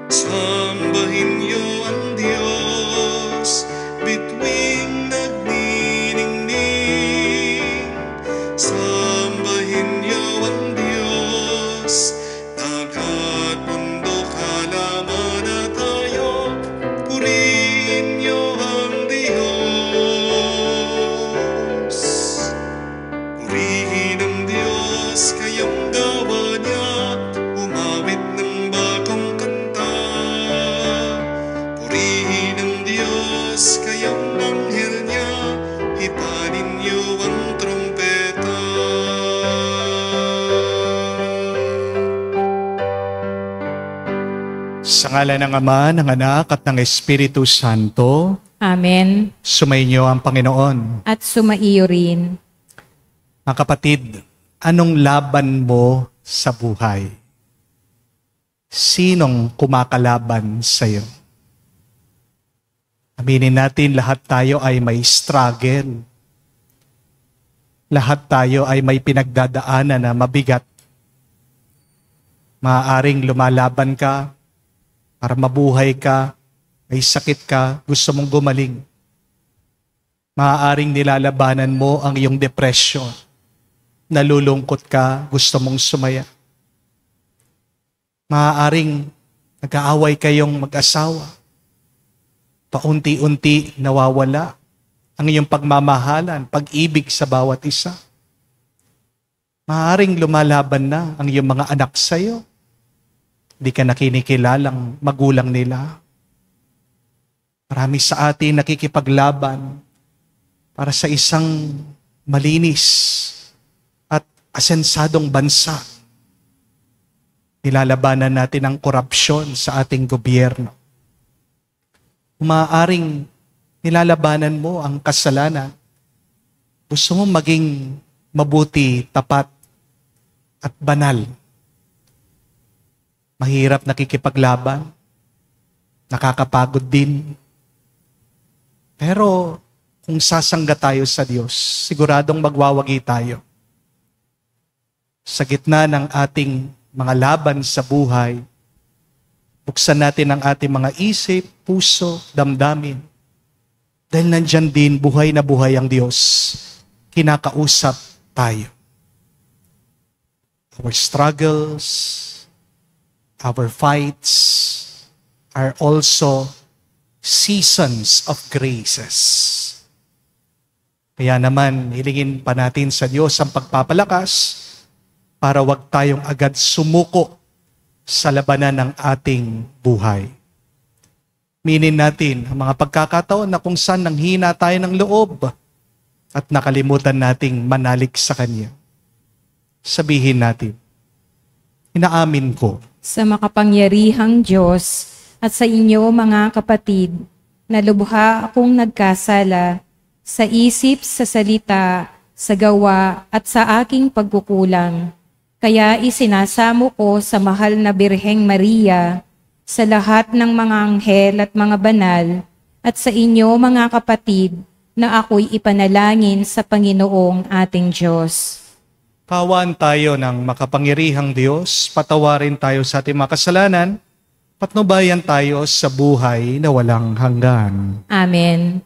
Sambahin niyo ang Diyos, bituing nagniningning. Sambahin niyo ang Diyos, dagat, bundok, halaman at hayop. Purihin niyo ang Diyos. Purihin ang Diyos, kayong gawa niya. Umawit ng bagong kanta. Purihin ang Diyos, kayong anghel niya. Hipanin niyo ang trumpeta. Sa ngalan ng Ama, ng Anak, at ng Espiritu Santo. Amen. Sumainyo ang Panginoon. At sumaiyo rin. Mga kapatid, anong laban mo sa buhay? Sinong kumakalaban sa iyo? Aminin natin, lahat tayo ay may struggle. Lahat tayo ay may pinagdadaanan na mabigat. Maaaring lumalaban ka para mabuhay ka, may sakit ka, gusto mong gumaling. Maaaring nilalabanan mo ang iyong depression. Nalulungkot ka, gusto mong sumaya. Maaaring nag-aaway kayong mag-asawa. Paunti-unti nawawala ang iyong pagmamahalan, pag-ibig sa bawat isa. Maaaring lumalaban na ang iyong mga anak sa iyo. Di ka nakinikilalang magulang nila. Marami sa atin nakikipaglaban para sa isang malinis at asensadong bansa. Nilalabanan natin ang korupsyon sa ating gobyerno. Maaaring nilalabanan mo ang kasalanan. Gusto mo maging mabuti, tapat, at banal. Mahirap nakikipaglaban. Nakakapagod din. Pero kung sasangga tayo sa Diyos, siguradong magwawagi tayo. Sa gitna ng ating mga laban sa buhay, buksan natin ang ating mga isip, puso, damdamin. Dahil nandyan din buhay na buhay ang Diyos. Kinakausap tayo. Our struggles, our fights are also seasons of graces. Kaya naman, hilingin pa natin sa Diyos ang pagpapalakas para wag tayong agad sumuko sa labanan ng ating buhay. Minin natin ang mga pagkakataon na kung saan nanghina tayo ng loob at nakalimutan nating manalig sa Kanya. Sabihin natin, inaamin ko Sa makapangyarihang Diyos at sa inyo mga kapatid, na lubha akong nagkasala sa isip, sa salita, sa gawa at sa aking pagkukulang. Kaya isinasamo ko sa mahal na Birheng Maria, sa lahat ng mga anghel at mga banal, at sa inyo mga kapatid, na ako'y ipanalangin sa Panginoong ating Diyos. Kaawaan tayo ng makapangyarihang Diyos, patawarin tayo sa ating mga kasalanan, patnubayan tayo sa buhay na walang hanggan. Amen.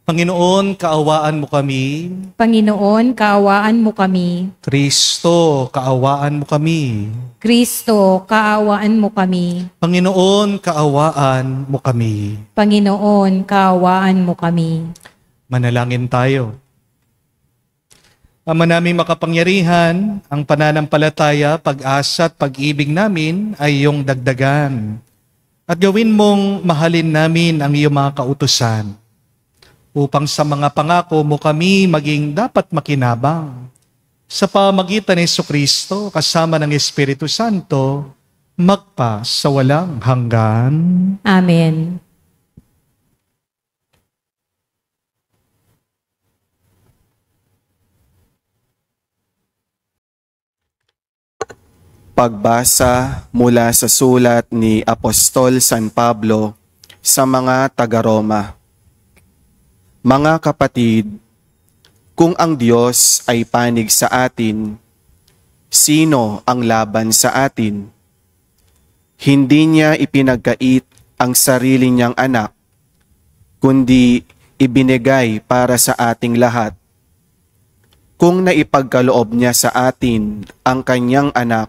Panginoon, kaawaan mo kami. Panginoon, kaawaan mo kami. Kristo, kaawaan mo kami. Kristo, kaawaan mo kami. Panginoon, kaawaan mo kami. Panginoon, kaawaan mo kami. Manalangin tayo. Ama naming makapangyarihan, ang pananampalataya, pag-asa at pag-ibig namin ay iyong dagdagan. At gawin mong mahalin namin ang iyong mga kautusan, upang sa mga pangako mo kami maging dapat makinabang. Sa pamagitan ni Jesucristo, kasama ng Espiritu Santo, magpa sa walang hanggan. Amen. Pagbasa mula sa sulat ni Apostol San Pablo sa mga taga-Roma. Mga kapatid, kung ang Diyos ay panig sa atin, sino ang laban sa atin? Hindi niya ipinagkait ang sarili niyang anak, kundi ibinigay para sa ating lahat. Kung naipagkaloob niya sa atin ang kanyang anak,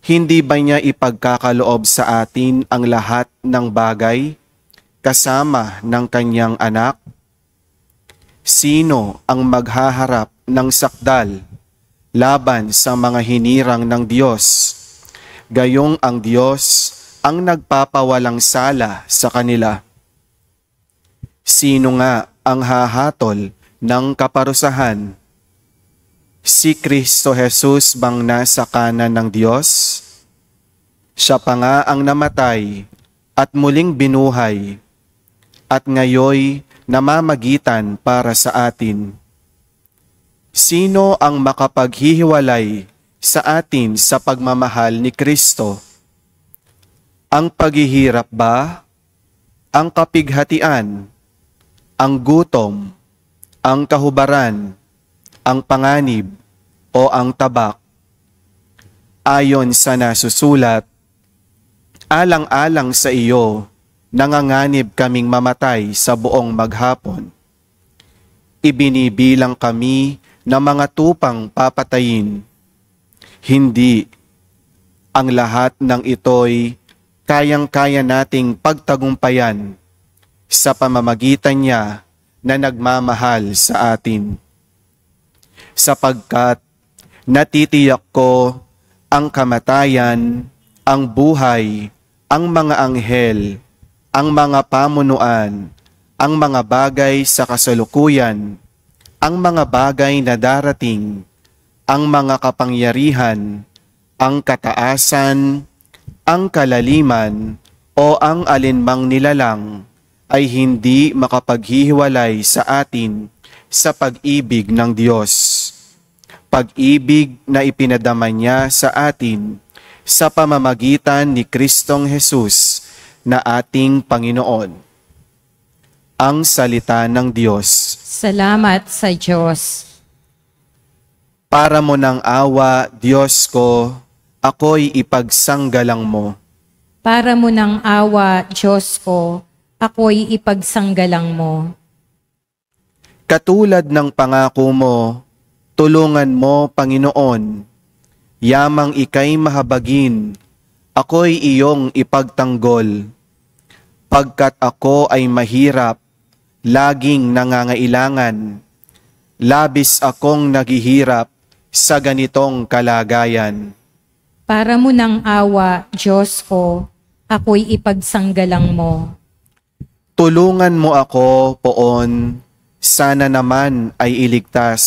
hindi ba niya ipagkakaloob sa atin ang lahat ng bagay kasama ng kanyang anak? Sino ang maghaharap ng sakdal laban sa mga hinirang ng Diyos? Gayong ang Diyos ang nagpapawalang sala sa kanila. Sino nga ang hahatol ng kaparusahan? Si Kristo Jesus bang nasa kanan ng Diyos? Siya pa nga ang namatay at muling binuhay at ngayoy namamagitan para sa atin. Sino ang makapaghihiwalay sa atin sa pagmamahal ni Kristo? Ang paghihirap ba? Ang kapighatian? Ang gutom? Ang kahubaran? Ang panganib? O ang tabak? Ayon sa nasusulat, alang-alang sa iyo, nanganganib kaming mamatay sa buong maghapon. Ibinibilang kami na mga tupang papatayin. Hindi. Ang lahat ng ito'y kayang-kaya nating pagtagumpayan sa pamamagitan niya na nagmamahal sa atin. Sapagkat natitiyak ko ang kamatayan, ang buhay, ang mga anghel, ang mga pamunuan, ang mga bagay sa kasalukuyan, ang mga bagay na darating, ang mga kapangyarihan, ang kataasan, ang kalaliman, o ang alinmang nilalang ay hindi makapaghihiwalay sa atin sa pag-ibig ng Diyos. Pag-ibig na ipinadama niya sa atin sa pamamagitan ni Kristong Jesus na ating Panginoon. Ang salita ng Diyos. Salamat sa Diyos. Para mo ng awa, Diyos ko, ako'y ipagsanggalang mo. Para mo ng awa, Diyos ko, ako'y ipagsanggalang mo. Katulad ng pangako mo, tulungan mo, Panginoon. Yamang ika'y mahabagin, ako'y iyong ipagtanggol. Pagkat ako ay mahirap, laging nangangailangan, labis akong naghihirap sa ganitong kalagayan. Para mo ng awa, Diyos ko, ako'y ipagsanggalang mo. Tulungan mo ako, Poon, sana naman ay iligtas.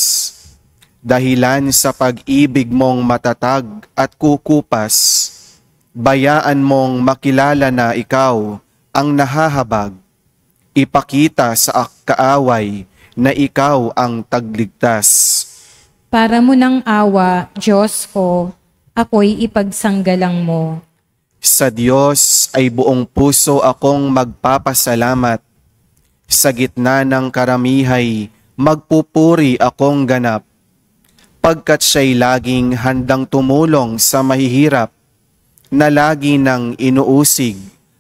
Dahilan sa pag-ibig mong matatag at kukupas, bayaan mong makilala na ikaw ang nahahabag. Ipakita sa kaaway na ikaw ang tagligtas. Para mo ng awa, Diyos ko, ako'y ipagsanggalang mo. Sa Diyos ay buong puso akong magpapasalamat. Sa gitna ng karamihay, magpupuri akong ganap. Pagkat siya'y laging handang tumulong sa mahihirap, na lagi nang inuusig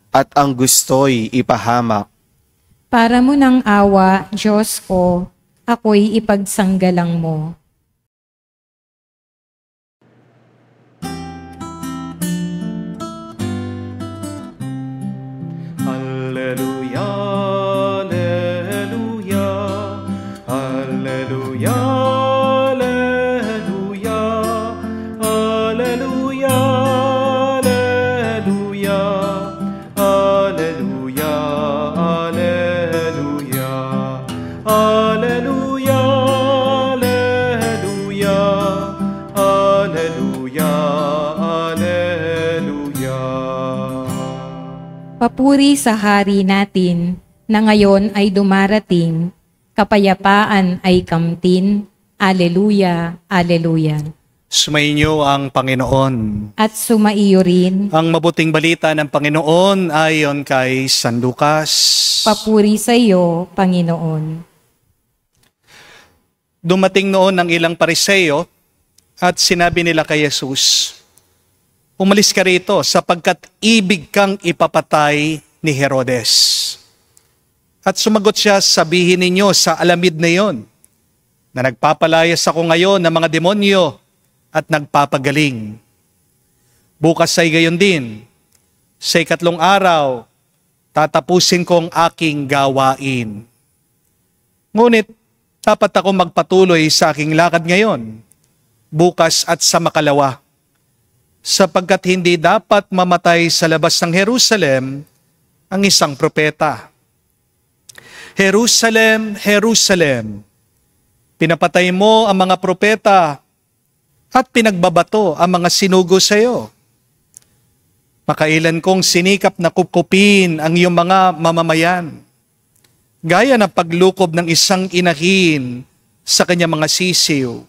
at ang gusto'y ipahamak. Para mo ng awa, Diyos ko, ako'y ipagsanggalang mo. Alleluia, alleluia, alleluia, alleluia, alleluia, alleluia, alleluia, alleluia, alleluia, alleluia, alleluia, alleluia. Papuri sa hari natin, na ngayon ay dumarating, kapayapaan ay kamtin. Aleluya, aleluya. Sumainyo ang Panginoon. At sumaiyo rin, Ang mabuting balita ng Panginoon ayon kay San Lucas. papuri sa iyo, Panginoon. Dumating noon ang ilang Pariseo at sinabi nila kay Jesus, umalis ka rito sapagkat ibig kang ipapatay ni Herodes. At sumagot siya, sabihin ninyo sa alamid na yon, na nagpapalayas ako ngayon ng mga demonyo at nagpapagaling. Bukas ay gayon din, sa 3 araw, tatapusin kong aking gawain. Ngunit, dapat ako magpatuloy sa aking lakad ngayon, bukas at sa makalawa, sapagkat hindi dapat mamatay sa labas ng Jerusalem ang isang propeta. Jerusalem, Jerusalem, pinapatay mo ang mga propeta at pinagbabato ang mga sinugo sa iyo. Makailan kong sinikap na kupkupin ang iyong mga mamamayan, gaya ng paglukob ng isang inahin sa kanyang mga sisiw.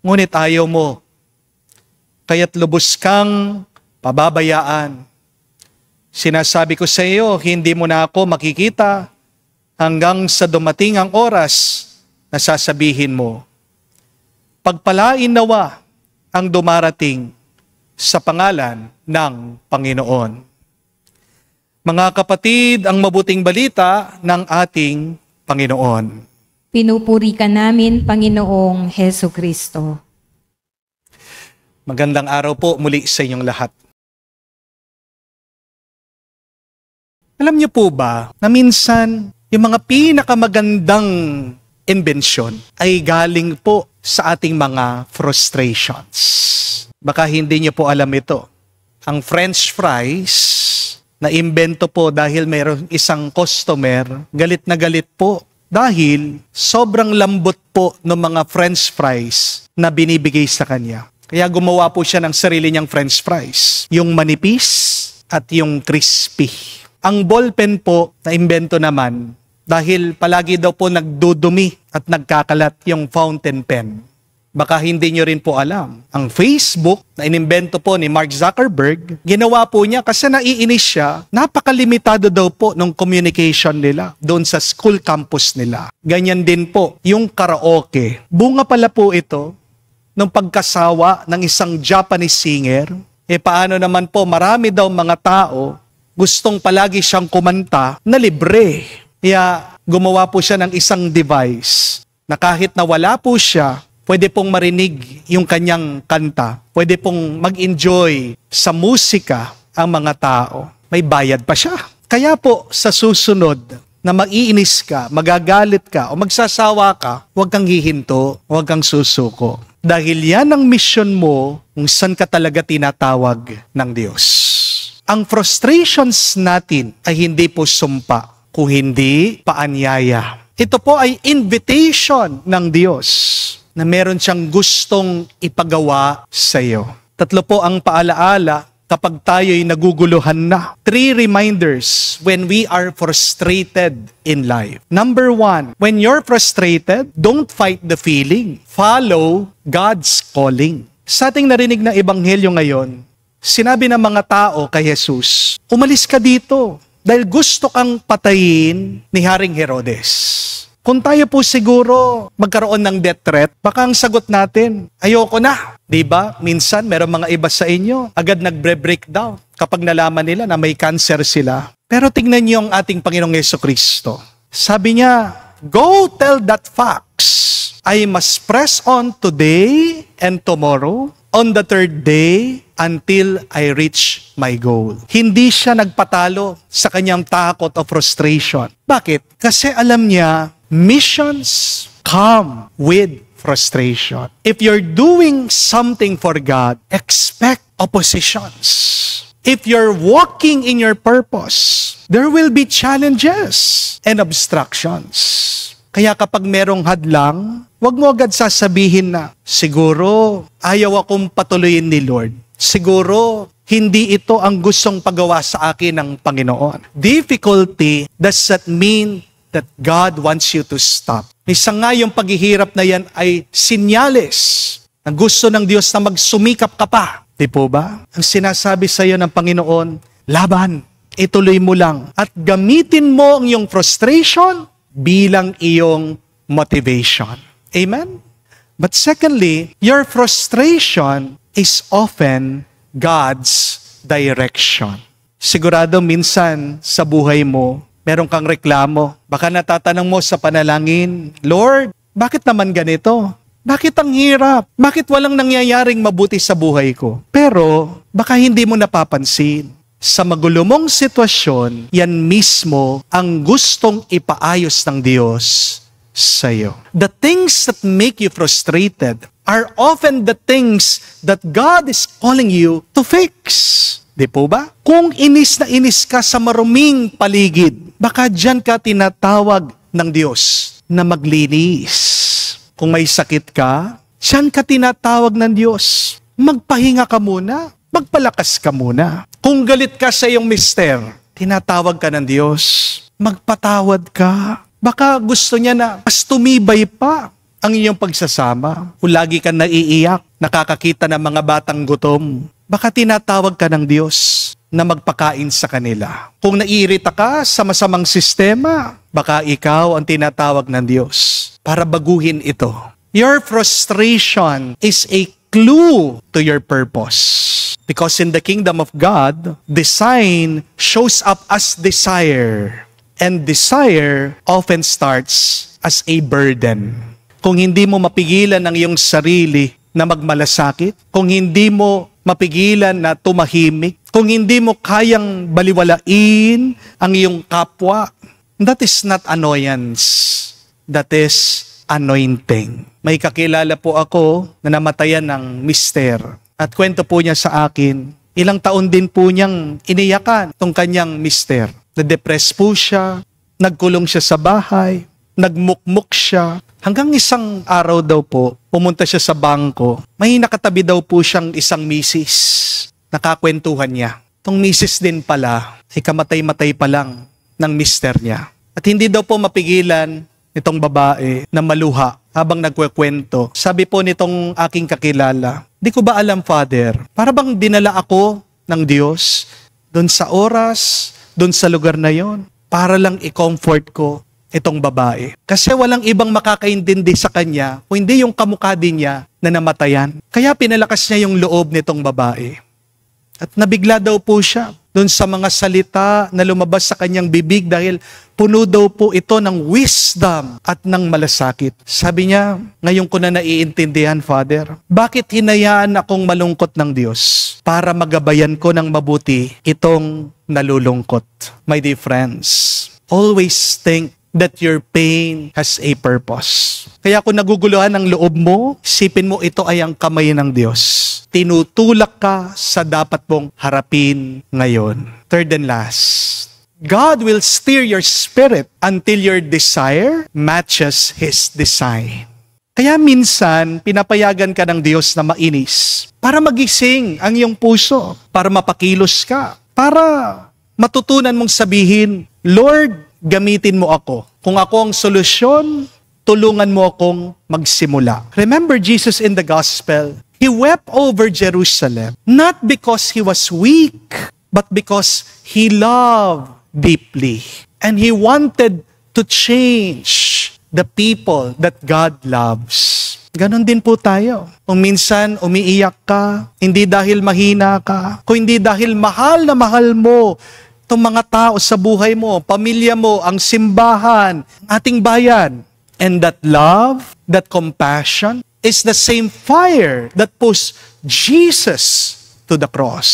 Ngunit ayaw mo, kaya't lubos kang pababayaan. Sinasabi ko sa iyo, hindi mo na ako makikita hanggang sa dumating ang oras na sasabihin mo, pagpalain nawa ang dumarating sa pangalan ng Panginoon. Mga kapatid, ang mabuting balita ng ating Panginoon. Pinupuri ka namin, Panginoong Heso Kristo. Magandang araw po muli sa inyong lahat. Alam niyo po ba na minsan yung mga pinakamagandang inbensyon ay galing po sa ating mga frustrations. Baka hindi niyo po alam ito. Ang French fries na imbento po dahil mayroong isang customer, galit na galit po dahil sobrang lambot po ng mga French fries na binibigay sa kanya. Kaya gumawa po siya ng sarili niyang French fries. Yung manipis at yung crispy. Ang ballpen po na imbento naman dahil palagi daw po nagdudumi at nagkakalat yung fountain pen. Baka hindi nyo rin po alam. Ang Facebook na inimbento po ni Mark Zuckerberg, ginawa po niya kasi naiinis siya, napakalimitado daw po ng communication nila doon sa school campus nila. Ganyan din po yung karaoke. Bunga pala po ito ng pagkasawa ng isang Japanese singer. Paano naman po marami daw mga tao gustong palagi siyang kumanta na libre. Kaya gumawa po siya ng isang device na kahit na wala po siya, pwede pong marinig yung kanyang kanta. Pwede pong mag-enjoy sa musika ang mga tao. May bayad pa siya. Kaya po sa susunod na maiinis ka, magagalit ka, o magsasawa ka, huwag kang hihinto, huwag kang susuko. Dahil yan ang mission mo kung saan ka talaga tinatawag ng Diyos. Ang frustrations natin ay hindi po sumpa, kung hindi paanyaya. Ito po ay invitation ng Diyos na meron siyang gustong ipagawa sa iyo. 3 po ang paalaala kapag tayo'y naguguluhan na. 3 reminders when we are frustrated in life. Number 1, when you're frustrated, don't fight the feeling. Follow God's calling. Sa ating narinig na ebanghelyo ngayon, sinabi ng mga tao kay Jesus, umalis ka dito dahil gusto kang patayin ni Haring Herodes. Kung tayo po siguro magkaroon ng death threat, baka ang sagot natin, ayoko na. Diba? Minsan, meron mga iba sa inyo, agad nagbre-breakdown kapag nalaman nila na may cancer sila. Pero tingnan niyo ang ating Panginoong Jesucristo. Sabi niya, go tell that facts. I must press on today and tomorrow, on the 3rd day, until I reach my goal. Hindi siya nagpatalo sa kanyang takot o frustration. Bakit? Kasi alam niya, missions come with frustration. If you're doing something for God, expect oppositions. If you're walking in your purpose, there will be challenges and obstructions. Kaya kapag merong hadlang, huwag mo agad sasabihin na, siguro ayaw akong patuloyin ni Lord. Siguro hindi ito ang gustong pagawa sa akin ng Panginoon. Difficulty does not mean that God wants you to stop. Minsan nga yung paghihirap na yan ay sinyales na gusto ng Diyos na magsumikap ka pa. Di po ba? Ang sinasabi sa iyo ng Panginoon, laban, ituloy mo lang. At gamitin mo ang iyong frustration bilang iyong motivation. Amen? But secondly, your frustration is often God's direction. Sigurado minsan sa buhay mo, meron kang reklamo. Baka natatanong mo sa panalangin, Lord, bakit naman ganito? Bakit ang hirap? Bakit walang nangyayaring mabuti sa buhay ko? Pero baka hindi mo napapansin. Sa magulo mong sitwasyon, yan mismo ang gustong ipaayos ng Diyos sa'yo. The things that make you frustrated are often the things that God is calling you to fix. Di po ba? Kung inis na inis ka sa maruming paligid, baka dyan ka tinatawag ng Diyos na maglinis. Kung may sakit ka, dyan ka tinatawag ng Diyos. Magpahinga ka muna. Magpalakas ka muna. Kung galit ka sa iyong mister, tinatawag ka ng Diyos. Magpatawad ka. Baka gusto niya na mas tumibay pa ang iyong pagsasama. Kung lagi ka naiiyak, nakakakita ng mga batang gutom, baka tinatawag ka ng Diyos na magpakain sa kanila. Kung naiirita ka sa masamang sistema, baka ikaw ang tinatawag ng Diyos para baguhin ito. Your frustration is a clue to your purpose. Because in the kingdom of God, design shows up as desire. And desire often starts as a burden. Kung hindi mo mapigilan ang iyong sarili na magmalasakit, kung hindi mo mapigilan na tumahimik, kung hindi mo kayang baliwalain ang iyong kapwa, that is not annoyance. That is anointing. May kakilala po ako na namatayan ng mister. At kwento po niya sa akin, ilang taon din po niyang iniyakan tong kanyang mister. Na-depress po siya, nagkulong siya sa bahay, nagmukmuk siya. Hanggang isang araw daw po, pumunta siya sa bangko. May nakatabi daw po siyang isang misis. Nakakwentuhan niya. Tong misis din pala, ay kamatay-matay pa lang ng mister niya. At hindi daw po mapigilan nitong babae na maluha habang nagkwekwento. Sabi po nitong aking kakilala, di ko ba alam, Father, para bang dinala ako ng Diyos doon sa oras, doon sa lugar na yon, para lang i-comfort ko itong babae. Kasi walang ibang makakaintindi sa kanya kung hindi yung kamukha din niya na namatayan. Kaya pinalakas niya yung loob nitong babae. At nabigla daw po siya doon sa mga salita na lumabas sa kanyang bibig dahil puno daw po ito ng wisdom at ng malasakit. Sabi niya, ngayon ko na naiintindihan, Father, bakit hinayaan akong malungkot ng Diyos para magabayan ko ng mabuti itong nalulungkot. My dear friends, always think that your pain has a purpose. Kaya kung naguguluhan ang loob mo, isipin mo ito ay ang kamay ng Diyos. Tinutulak ka sa dapat mong harapin ngayon. Third and last, God will steer your spirit until your desire matches His design. Kaya minsan, pinapayagan ka ng Diyos na mainis para magising ang iyong puso, para mapakilos ka, para matutunan mong sabihin, Lord, gamitin mo ako. Kung ako ang solusyon, tulungan mo akong magsimula. Remember Jesus in the gospel, He wept over Jerusalem, not because He was weak, but because He loved deeply. And He wanted to change the people that God loves. Ganon din po tayo. Kung minsan umiiyak ka, hindi dahil mahina ka, kung hindi dahil mahal na mahal mo itong mga tao sa buhay mo, pamilya mo, ang simbahan, ating bayan. And that love, that compassion, is the same fire that pushed Jesus to the cross.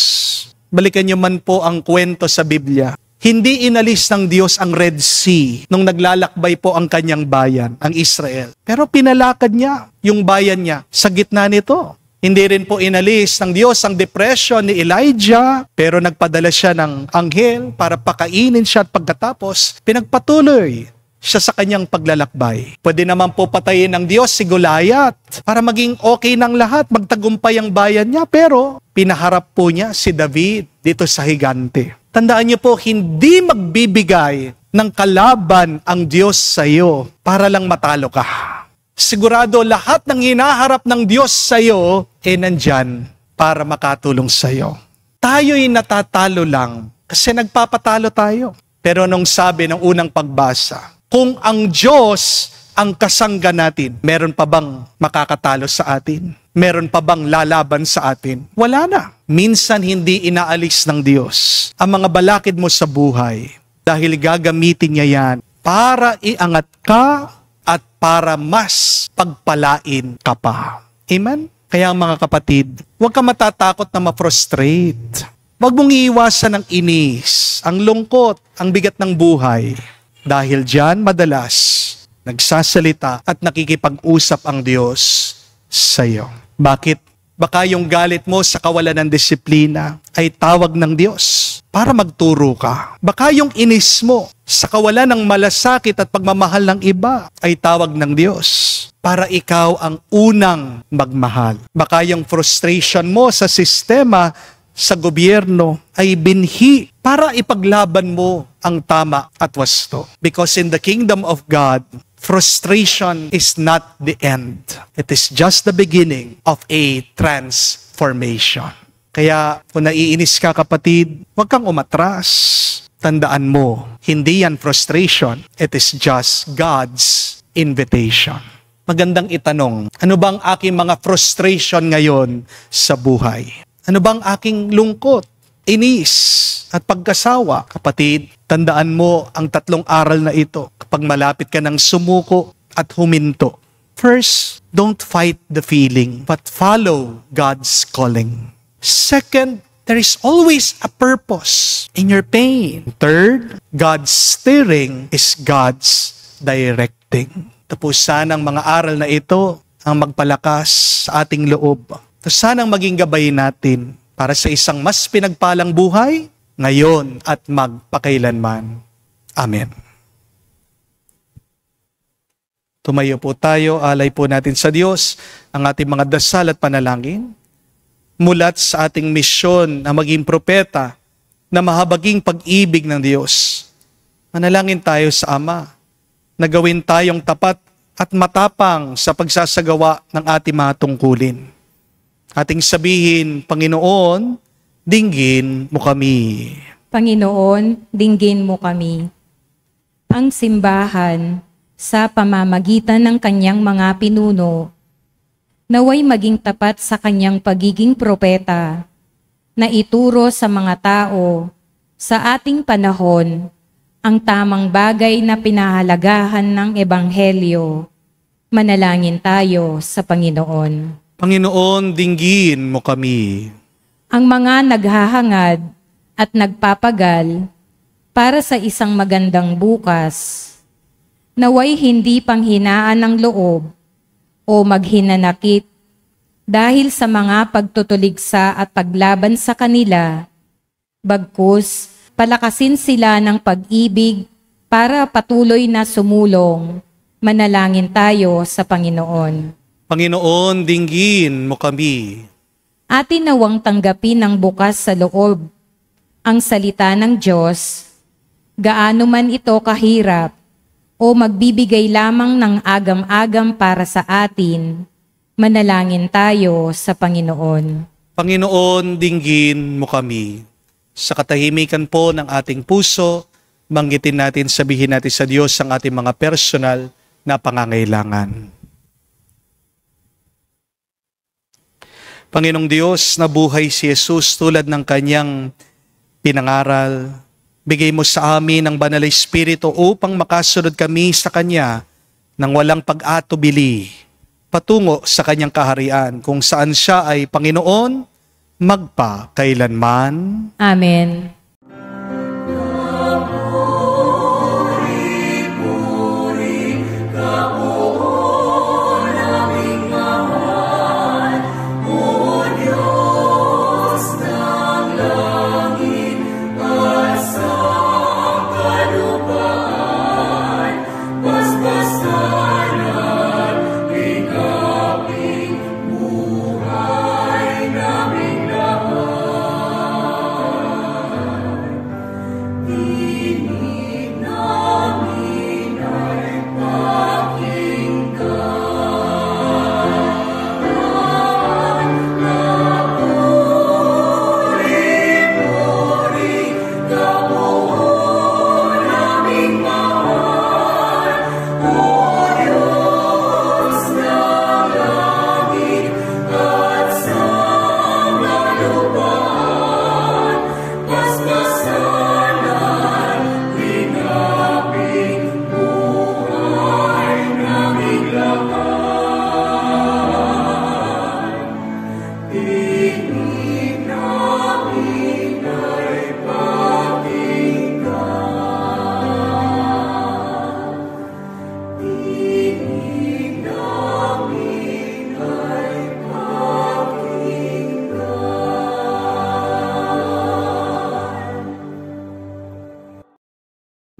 Balikan niyo man po ang kwento sa Biblia. Hindi inalis ng Diyos ang Red Sea nung naglalakbay po ang kanyang bayan, ang Israel. Pero pinalakad niya yung bayan niya sa gitna nito. Hindi rin po inalis ng Diyos ang depression ni Elijah, pero nagpadala siya ng anghel para pakainin siya at pagkatapos, pinagpatuloy siya sa kanyang paglalakbay. Pwede naman po patayin ng Diyos si Goliath para maging okay ng lahat, magtagumpay ang bayan niya, pero pinaharap po niya si David dito sa higante. Tandaan niyo po, hindi magbibigay ng kalaban ang Diyos sa iyo para lang matalo ka. Sigurado lahat ng hinaharap ng Diyos sa iyo nandyan para makatulong sa iyo. Tayo'y natatalo lang kasi nagpapatalo tayo. Pero nung sabi ng unang pagbasa, kung ang Diyos ang kasangga natin, meron pa bang makakatalo sa atin? Meron pa bang lalaban sa atin? Wala na. Minsan hindi inaalis ng Diyos ang mga balakid mo sa buhay dahil gagamitin niya yan para iangat ka at para mas pagpalain ka pa. Amen? Kaya mga kapatid, huwag ka matatakot na ma-frustrate. Huwag mong iiwasan ang inis, ang lungkot, ang bigat ng buhay. Dahil diyan madalas nagsasalita at nakikipag-usap ang Diyos sa iyo. Bakit? Baka yung galit mo sa kawalan ng disiplina ay tawag ng Diyos para magturo ka. Baka yung inis mo sa kawalan ng malasakit at pagmamahal ng iba ay tawag ng Diyos para ikaw ang unang magmahal. Baka yung frustration mo sa sistema, sa gobyerno ay binhi para ipaglaban mo ang tama at wasto. Because in the kingdom of God, frustration is not the end. It is just the beginning of a transformation. Kaya kung naiinis ka kapatid, huwag kang umatras. Tandaan mo, hindi yan frustration. It is just God's invitation. Magandang itanong, ano bang aking mga frustration ngayon sa buhay? Ano bang aking lungkot, inis, at pagkasawa? Kapatid, tandaan mo ang 3 aral na ito kapag malapit ka ng sumuko at huminto. First, don't fight the feeling, but follow God's calling. Second, there is always a purpose in your pain. Third, God's steering is God's directing. Tapos sanang mga aral na ito ang magpalakas sa ating loob. Tapos sanang maging gabay natin para sa isang mas pinagpalang buhay, ngayon at magpakailanman. Amen. Tumayo po tayo, alay po natin sa Diyos ang ating mga dasal at panalangin. Mulat sa ating misyon na maging propeta na mahabaging pag-ibig ng Diyos. Manalangin tayo sa Ama na gawin tayong tapat at matapang sa pagsasagawa ng ating mga tungkulin. Ating sabihin, Panginoon, dinggin mo kami. Panginoon, dinggin mo kami. Ang simbahan, sa pamamagitan ng kanyang mga pinuno, naway maging tapat sa kanyang pagiging propeta, na ituro sa mga tao, sa ating panahon, ang tamang bagay na pinahalagahan ng Ebanghelyo. Manalangin tayo sa Panginoon. Panginoon, dinggin mo kami. Ang mga naghahangad at nagpapagal para sa isang magandang bukas, naway hindi panghinaan ng loob o maghinanakit dahil sa mga pagtutuligsa at paglaban sa kanila, bagkus palakasin sila ng pag-ibig para patuloy na sumulong. Manalangin tayo sa Panginoon. Panginoon, dinggin mo kami. Atin nawang tanggapin ng bukas sa loob ang salita ng Diyos, gaano man ito kahirap o magbibigay lamang ng agam-agam para sa atin. Manalangin tayo sa Panginoon. Panginoon, dinggin mo kami. Sa katahimikan po ng ating puso, banggitin natin, sabihin natin sa Diyos ang ating mga personal na pangangailangan. Panginoong Diyos, nabuhay si Jesus tulad ng kanyang pinangaral. Bigay mo sa amin ang Banal na Espiritu upang makasunod kami sa Kanya nang walang pag-atubili patungo sa Kanyang kaharian kung saan Siya ay Panginoon magpakailanman. Amen.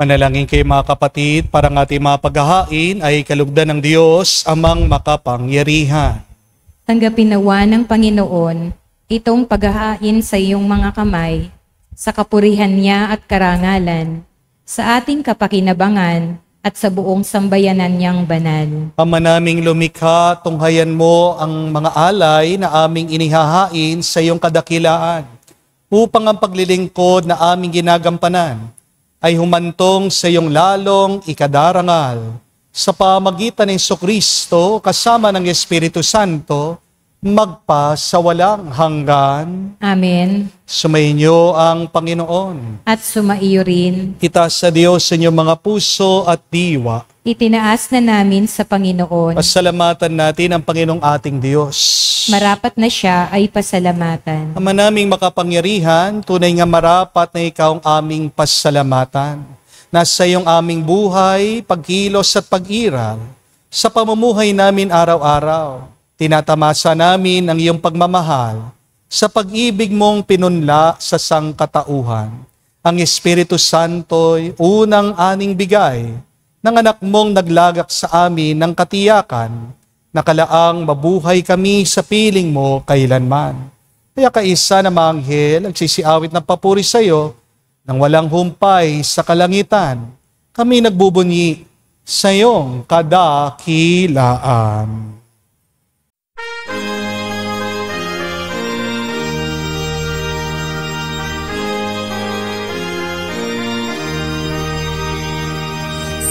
Manalangin kayo mga kapatid, para ang ating mga paghahain ay kalugdan ng Diyos amang makapangyarihan. Tanggapin nawa ng Panginoon itong paghahain sa iyong mga kamay, sa kapurihan niya at karangalan, sa ating kapakinabangan at sa buong sambayanan niyang banal. Ama naming lumikha, tunghayan mo ang mga alay na aming inihahain sa iyong kadakilaan, upang ang paglilingkod na aming ginagampanan ay humantong sa iyong lalong ikadarangal. Sa pamagitan ng Jesucristo kasama ng Espiritu Santo, magpa sa walang hanggan. Amen. Sumainyo ang Panginoon. At sumaiyo rin. Itaas sa Diyos sa inyong mga puso at diwa. Itinaas na namin sa Panginoon. Pasalamatan natin ang Panginoong ating Diyos. Marapat na siya ay pasalamatan. Ama naming makapangyarihan, tunay nga marapat na ikaw ang aming pasalamatan. Nasa iyong aming buhay, pagkilos at pag-iral. Sa pamumuhay namin araw-araw, tinatamasa namin ang iyong pagmamahal sa pag-ibig mong pinunla sa sangkatauhan. Ang Espiritu Santo'y unang aning bigay ng anak mong naglagak sa amin ng katiyakan, nakalaang mabuhay kami sa piling mo kailanman. Kaya kaisa na mga anghel nagsisiawit ng papuri sa iyo, nang walang humpay sa kalangitan, kami nagbubunyi sa iyong kadakilaan.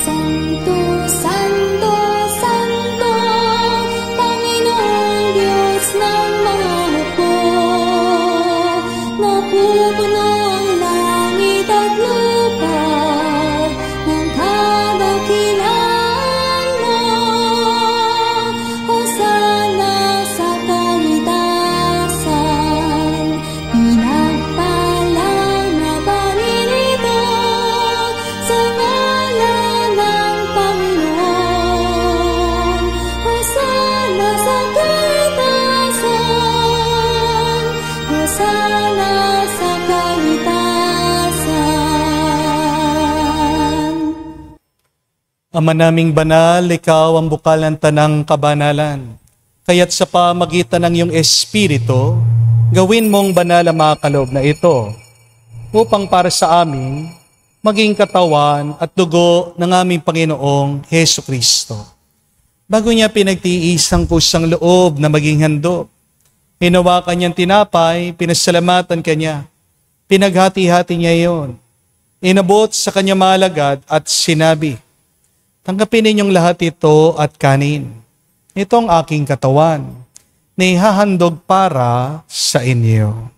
Santo, Santo, Santo, Panginoong Diyos ng mga hukbo, napupuno ang langit at lupa ng kadakilaan mo. Hosana sa kaitasan, pinagpalang na paninito sa ngalan ng Panginoon. Hosana sa kaitasan, Hosana sa kaitasan. Ama naming banal, ikaw ang bukal ng tanang kabanalan. Kaya't sa pamagitan ng iyong Espiritu, gawin mong banal ang mga kaloob na ito, upang para sa amin, maging katawan at dugo ng aming Panginoong Hesu Kristo. Bago niya pinagtiis ang kusang loob na maging handog, hinawakan niyang tinapay, pinasalamatan kanya, pinaghati-hati niya iyon, inabot sa kanya malagad at sinabi, tanggapin ninyong lahat ito at kanin. Ito ang aking katawan, na ihahandog para sa inyo.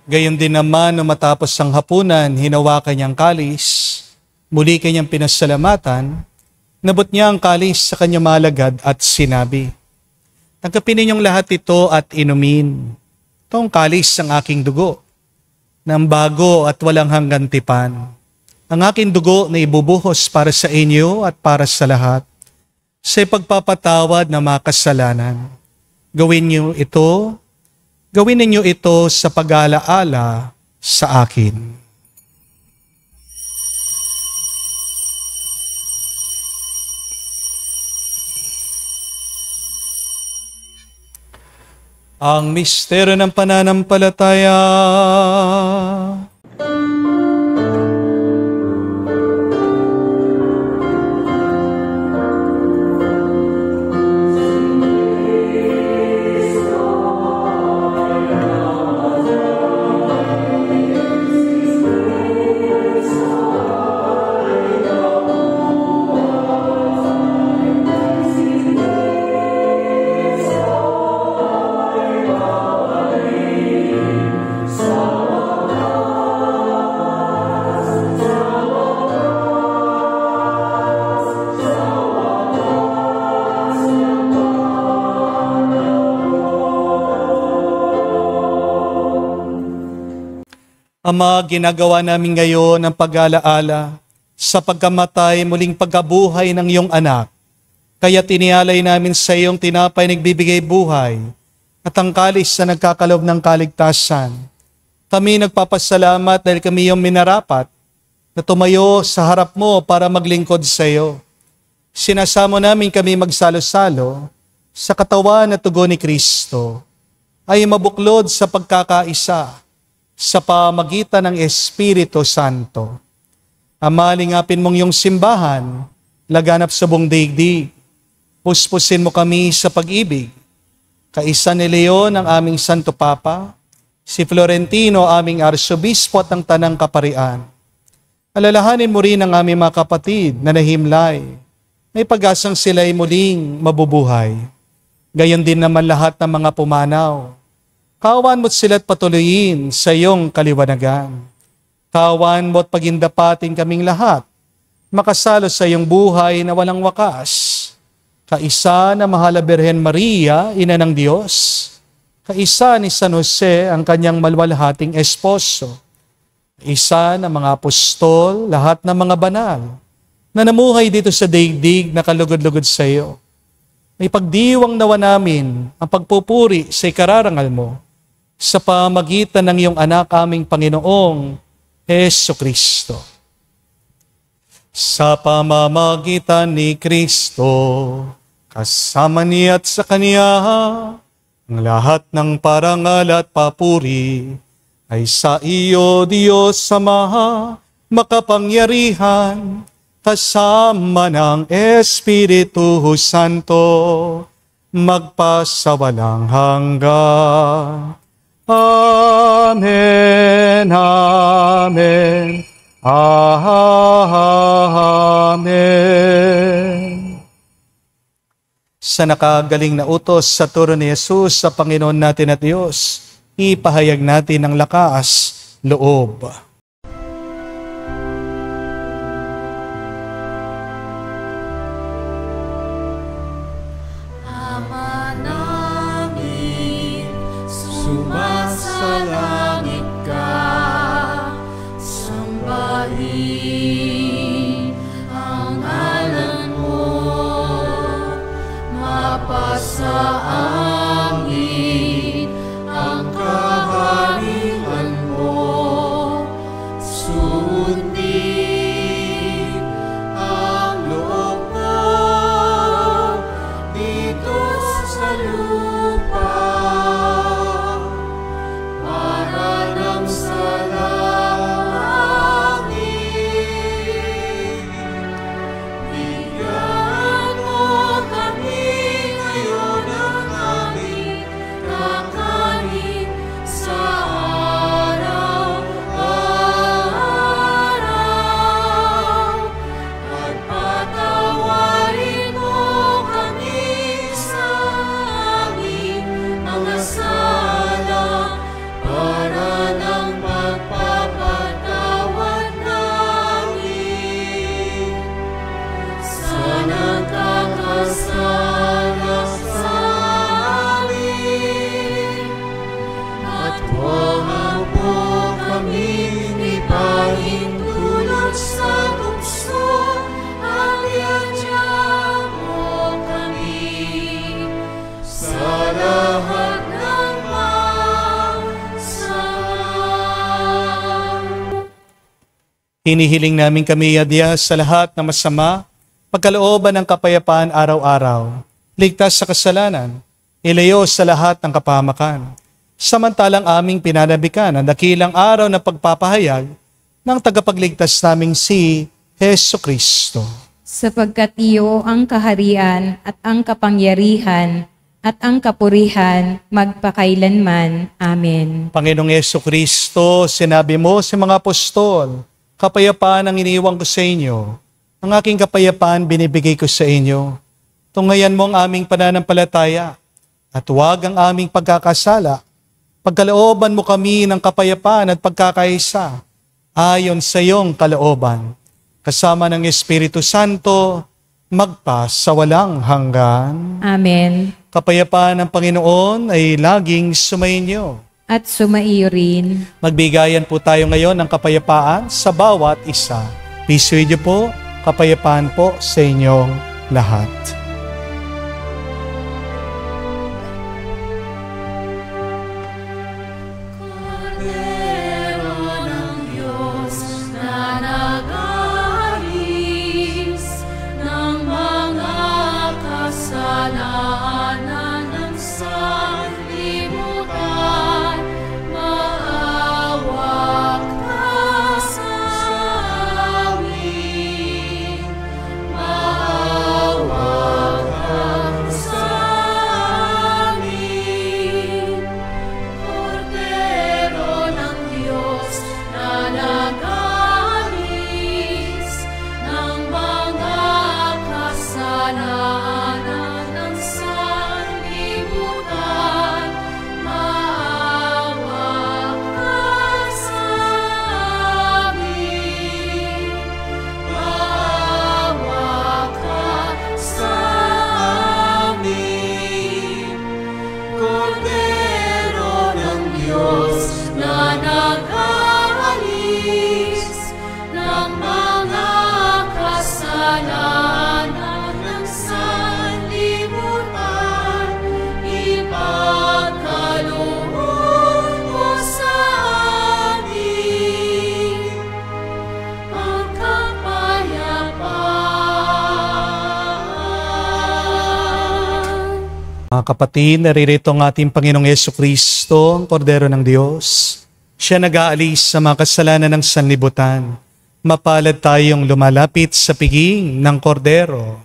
Gayon din naman, nung matapos ang hapunan, hinawakan niyang kalis, muli kanyang pinasalamatan, nabot niya ang kalis sa kanyang malagad at sinabi, tanggapin ninyong lahat ito at inumin. Ito ang kalis ng aking dugo, ng bago at walang hanggang tipan. Ang aking dugo na ibubuhos para sa inyo at para sa lahat, sa pagpapatawad ng mga kasalanan. Gawin ninyo ito sa pag-alaala sa akin. Ang misteryo ng pananampalataya. Ama, ginagawa namin ngayon ang pag-alaala sa pagkamatay, muling pagkabuhay ng iyong anak. Kaya tinialay namin sa iyong tinapay nagbibigay buhay at ang kalis na nagkakalob ng kaligtasan. Kami nagpapasalamat dahil kami iyong minarapat na tumayo sa harap mo para maglingkod sa iyo. Sinasamo namin kami magsalo-salo sa katawan at tugon ni Kristo ay mabuklod sa pagkakaisa sa pamagitan ng Espiritu Santo. Amalingapin mong iyong simbahan, laganap sa buong daigdig. Puspusin mo kami sa pag-ibig. Kaisa ni Leon ang aming Santo Papa, si Florentino aming Arsobispo at ang Tanang Kaparian. Alalahanin mo rin ang aming mga kapatid na nahimlay. May pag-asang sila'y muling mabubuhay. Gayon din naman lahat ng mga pumanaw. Kawan mo't sila't patuloyin sa iyong kaliwanagan. Kawan mo't pagindapatin kaming lahat, makasalo sa iyong buhay na walang wakas. Kaisa na Mahal na Birhen Maria, Ina ng Diyos. Kaisa ni San Jose, ang kanyang malwalhating esposo. Isa ng mga apostol, lahat ng mga banal, na namuhay dito sa daigdig na kalugod-lugod sa iyo. May pagdiwang nawa namin ang pagpupuri sa ikararangal mo sa pamagitan ng iyong anak aming Panginoong Jesucristo. Sa pamamagitan ni Kristo, kasama niya at sa Kanya, ang lahat ng parangal at papuri ay sa iyo, Diyos Ama, makapangyarihan, kasama ng Espiritu Santo, magpasawalang hanggan. Amen, amen, amen. Sa nakagaling na utos sa turo ni Jesus sa Panginoon natin at Diyos, ipahayag natin ang lakas, loob. Ama namin, sumasalangit ka, sambahin ang ngalan mo, mapasa amin ang kaharian mo, sundin ang loob mo dito sa lupa, para nang sa langit. Bigyan mo kami ngayon ng aming kakanin sa araw-araw, at patawarin mo kami sa aming mga sala, para ng pagpapatawad namin sa nagkakasala sa amin. At huwag mo kami ipahintulot sa tukso, at iadya mo kami sa lahat ng masama. Hinihiling namin kami adya sa lahat na masama, pagkalooban ng kapayapaan araw-araw, ligtas sa kasalanan, ilayo sa lahat ng kapahamakan. Samantalang aming pinanabikan ang dakilang araw na pagpapahayag ng tagapagligtas naming si Jesucristo. Sapagkat iyo ang kaharian at ang kapangyarihan at ang kapurihan magpakailanman. Amen. Panginoong Jesucristo, sinabi mo sa mga apostol, kapayapaan ang iniiwan ko sa inyo. Ang aking kapayapaan binibigay ko sa inyo. Tunghayan mo ang aming pananampalataya at huwag ang aming pagkakasala. Pagkalooban mo kami ng kapayapaan at pagkakaisa ayon sa iyong kalooban. Kasama ng Espiritu Santo, magpa sa walang hanggan. Amen. Kapayapaan ng Panginoon ay laging sumainyo. At sumaiyo rin. Magbigayan po tayo ngayon ng kapayapaan sa bawat isa. Peace with you po, kapayapaan po sa inyong lahat. Cordero ng Diyos na nag-aalis ng mga kasalanan ng sanlibutan, maawa ka sa amin. Maawa ka sa amin. Cordero ng Diyos na nag-aalis ng mga kasalanan ng sanlibutan, maawa ka sa amin. Maawa ka sa amin. Cordero ng Diyos na nag-aalis ng mga kasalanan ng sanlibutan, ipagkaloob mo sa amin ang kapayapaan. Mga kapatid, naririto ang ating Panginoong Jesucristo, ang Kordero ng Diyos. Siya nag-aalis sa mga kasalanan ng sanlibutan. Mapalad tayong lumalapit sa piging ng Kordero.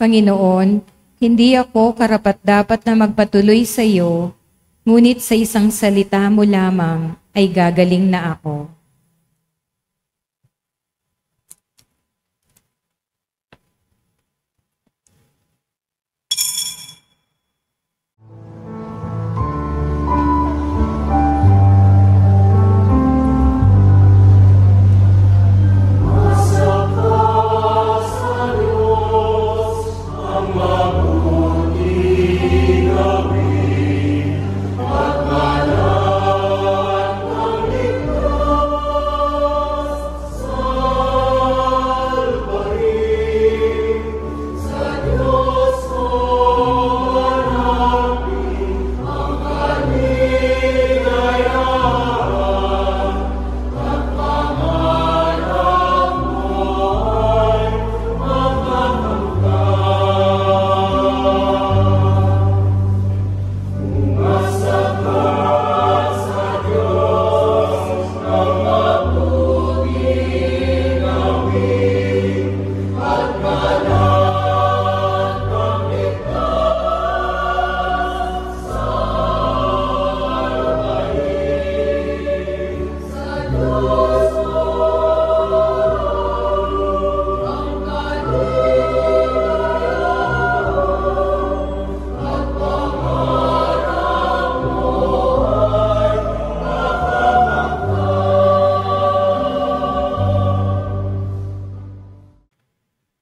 Panginoon, hindi ako karapat-dapat na magpatuloy sa iyo, ngunit sa isang salita mo lamang ay gagaling na ako.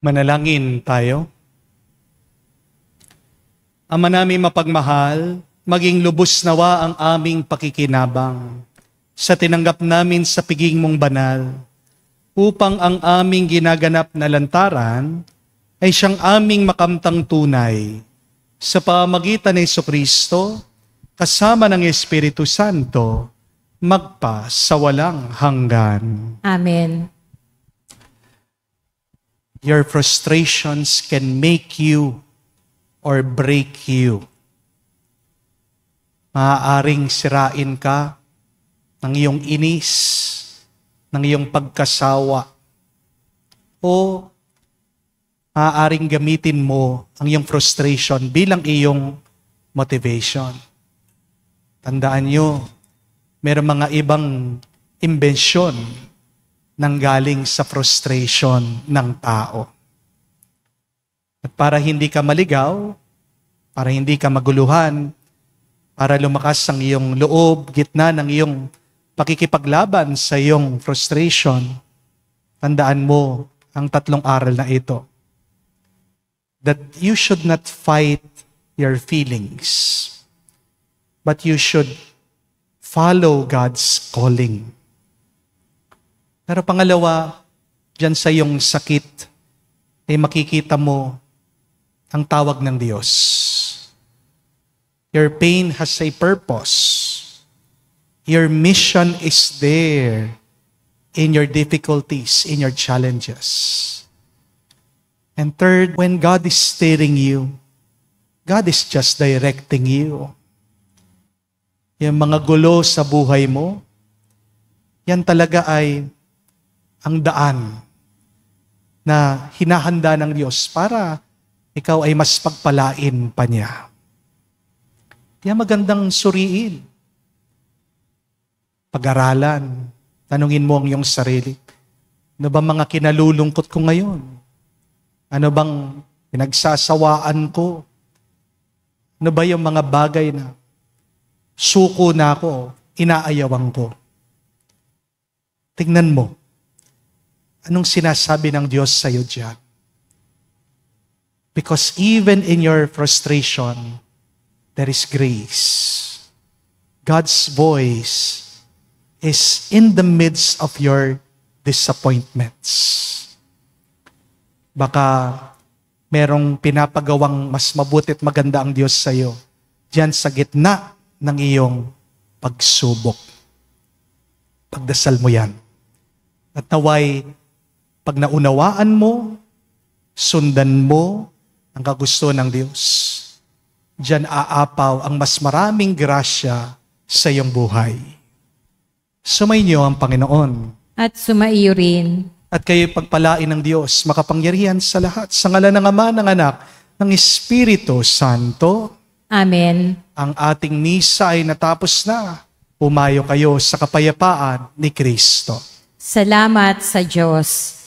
Manalangin tayo. Ama namin mapagmahal, maging lubos nawa ang aming pakikinabang sa tinanggap namin sa piging mong banal, upang ang aming ginaganap na lantaran ay siyang aming makamtang tunay sa pamagitan ni Jesucristo kasama ng Espiritu Santo magpa sa walang hanggan. Amen. Your frustrations can make you or break you. Maaaring sirain ka ng iyong inis, ng iyong pagkasawa, o maaaring gamitin mo ang iyong frustration bilang iyong motivation. Tandaan nyo, mayroong mga ibang imbensyon nanggaling sa frustration ng tao. At para hindi ka maligaw, para hindi ka maguluhan, para lumakas ang iyong loob, gitna ng iyong pakikipaglaban sa iyong frustration, tandaan mo ang tatlong aral na ito. That you should not fight your feelings, but you should follow God's calling. Pero pangalawa, Diyan sa iyong sakit, ay makikita mo ang tawag ng Diyos. Your pain has a purpose. Your mission is there in your difficulties, in your challenges. And third, when God is steering you, God is just directing you. Yung mga gulo sa buhay mo, yan talaga ay ang daan na hinahanda ng Diyos para ikaw ay mas pagpalain pa niya. Kaya magandang suriin. Pag-aralan. Tanungin mo ang iyong sarili. Ano ba mga kinalulungkot ko ngayon? Ano bang pinagsasawaan ko? Ano ba yung mga bagay na suko na ako, inaayawang ko? Tingnan mo. Anong sinasabi ng Diyos sa iyo diyan? Because even in your frustration, there is grace. God's voice is in the midst of your disappointments. Baka merong pinapagawang mas mabuti at maganda ang Diyos sa iyo diyan sa gitna ng iyong pagsubok. Pagdasal mo yan. At naway, pag naunawaan mo, sundan mo ang kagustuhan ng Diyos, diyan aapaw ang mas maraming grasya sa iyong buhay. Sumainyo ang Panginoon. At sumaiyo rin. At kayo'y pagpalain ng Diyos, makapangyarihan sa lahat, sa ngalan ng Ama, ng Anak, ng Espiritu Santo. Amen. Ang ating misa ay natapos na. Pumayo kayo sa kapayapaan ni Kristo. Salamat sa Diyos.